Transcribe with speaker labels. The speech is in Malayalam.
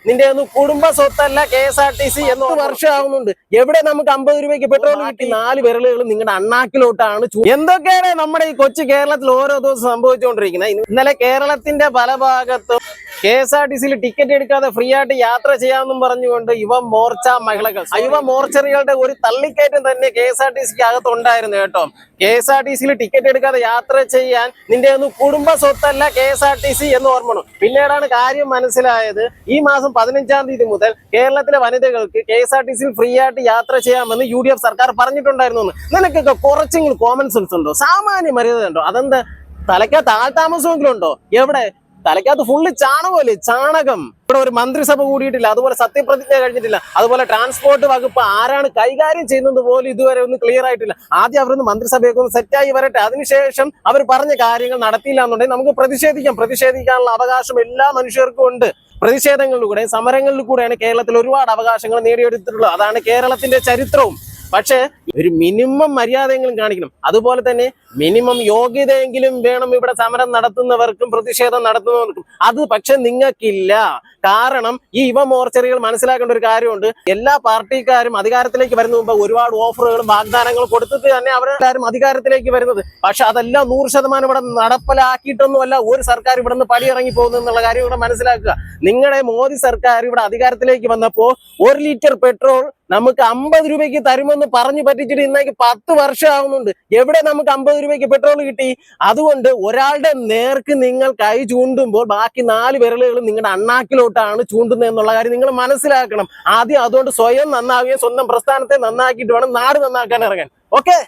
Speaker 1: നിന്റെ ഒന്നും കുടുംബ സ്വത്തല്ല KSRTC എന്ന് വർഷമാകുന്നുണ്ട്. എവിടെ നമുക്ക് 50 രൂപയ്ക്ക് പെട്രോൾ കിട്ടി? 4 വിരലുകൾ നിങ്ങളുടെ അണ്ണാക്കിലോട്ടാണ്. എന്തൊക്കെയാണ് നമ്മുടെ ഈ കൊച്ചു കേരളത്തിൽ ഓരോ ദിവസം സംഭവിച്ചുകൊണ്ടിരിക്കുന്നത്? ഇന്നലെ കേരളത്തിന്റെ പല ഭാഗത്തും KSRTCയിൽ ടിക്കറ്റ് എടുക്കാതെ ഫ്രീ ആയിട്ട് യാത്ര ചെയ്യാമെന്നും പറഞ്ഞുകൊണ്ട് യുവമോർച്ച മഹിളകൾ, യുവമോർച്ചറികളുടെ ഒരു തള്ളിക്കയറ്റം തന്നെ KSRTCക്ക് അകത്തുണ്ടായിരുന്നു കേട്ടോ. KSRTCയിൽ ടിക്കറ്റ് എടുക്കാതെ യാത്ര ചെയ്യാൻ നിന്റെ ഒന്നും കുടുംബ സ്വത്തല്ല KSRTC എന്ന് ഓർമ്മണം. പിന്നീടാണ് കാര്യം മനസ്സിലായത്. ഈ മാസം 15-ാം തീയതി മുതൽ കേരളത്തിലെ വനിതകൾക്ക് KSRTCയിൽ ഫ്രീ ആയിട്ട് യാത്ര ചെയ്യാമെന്ന് UDF സർക്കാർ പറഞ്ഞിട്ടുണ്ടായിരുന്നു. നിനക്കൊക്കെ കുറച്ചെങ്കിലും കോമൺ സെൻസ് ഉണ്ടോ? സാമാന്യ മര്യാദ ഉണ്ടോ? അതെന്താ തലയ്ക്കകത്ത് ആൾതാമസമെങ്കിലും ഉണ്ടോ? എവിടെ? തലയ്ക്കകത്ത് ഫുള്ള് ചാണകമല്ലേ, ചാണകം. ഇവിടെ ഒരു മന്ത്രിസഭ കൂടിയിട്ടില്ല, അതുപോലെ സത്യപ്രതിജ്ഞ കഴിഞ്ഞിട്ടില്ല, അതുപോലെ ട്രാൻസ്പോർട്ട് വകുപ്പ് ആരാണ് കൈകാര്യം ചെയ്യുന്നത് പോലും ഇതുവരെ ഒന്നും ക്ലിയർ ആയിട്ടില്ല. ആദ്യം അവരൊന്ന് മന്ത്രിസഭയൊക്കെ ഒന്ന് സെറ്റായി വരട്ടെ, അതിനുശേഷം അവർ പറഞ്ഞ കാര്യങ്ങൾ നടത്തിയില്ല എന്നുണ്ടെങ്കിൽ നമുക്ക് പ്രതിഷേധിക്കാനുള്ള അവകാശം എല്ലാ മനുഷ്യർക്കും ഉണ്ട്. പ്രതിഷേധങ്ങളിലൂടെ, സമരങ്ങളിലൂടെയാണ് കേരളത്തിൽ ഒരുപാട് അവകാശങ്ങൾ നേടിയെടുത്തിട്ടുള്ളത്. അതാണ് കേരളത്തിന്റെ ചരിത്രവും. പക്ഷേ ഒരു മിനിമം മര്യാദയെങ്കിലും കാണിക്കണം. അതുപോലെ തന്നെ മിനിമം യോഗ്യതയെങ്കിലും വേണം ഇവിടെ സമരം നടത്തുന്നവർക്കും പ്രതിഷേധം നടത്തുന്നവർക്കും. അത് പക്ഷെ നിങ്ങൾക്കില്ല. കാരണം ഈ യുവമോർച്ചറികൾ മനസ്സിലാക്കേണ്ട ഒരു കാര്യമുണ്ട്. എല്ലാ പാർട്ടിക്കാരും അധികാരത്തിലേക്ക് വരുന്ന മുമ്പ് ഒരുപാട് ഓഫറുകളും വാഗ്ദാനങ്ങളും കൊടുത്തിട്ട് തന്നെ അവരെല്ലാവരും അധികാരത്തിലേക്ക് വരുന്നത്. പക്ഷെ അതെല്ലാം 100% ഇവിടെ നടപ്പിലാക്കിയിട്ടൊന്നുമല്ല ഒരു സർക്കാർ ഇവിടെ നിന്ന് പടിയിറങ്ങി പോകുന്നു എന്നുള്ള കാര്യം ഇവിടെ മനസ്സിലാക്കുക. നിങ്ങളുടെ മോദി സർക്കാർ ഇവിടെ അധികാരത്തിലേക്ക് വന്നപ്പോൾ 1 ലിറ്റർ പെട്രോൾ നമുക്ക് 50 രൂപയ്ക്ക് തരുമെന്ന് പറഞ്ഞു പറ്റിച്ചിട്ട് ഇന്നേക്ക് 10 വർഷം ആവുന്നുണ്ട്. എവിടെ നമുക്ക് 50 രൂപയ്ക്ക് പെട്രോൾ കിട്ടി? അതുകൊണ്ട് ഒരാളുടെ നേർക്ക് നിങ്ങൾ കൈ ചൂണ്ടുമ്പോൾ ബാക്കി 4 വിരലുകൾ നിങ്ങളുടെ അണ്ണാക്കിലോട്ടാണ് ചൂണ്ടുന്നത് എന്നുള്ള കാര്യം നിങ്ങൾ മനസ്സിലാക്കണം. ആദ്യം അതുകൊണ്ട് സ്വയം നന്നാവുകയും സ്വന്തം പ്രസ്ഥാനത്തെ നന്നാക്കിയിട്ട് വേണം നാട് നന്നാക്കാൻ ഇറങ്ങാൻ. ഓക്കെ.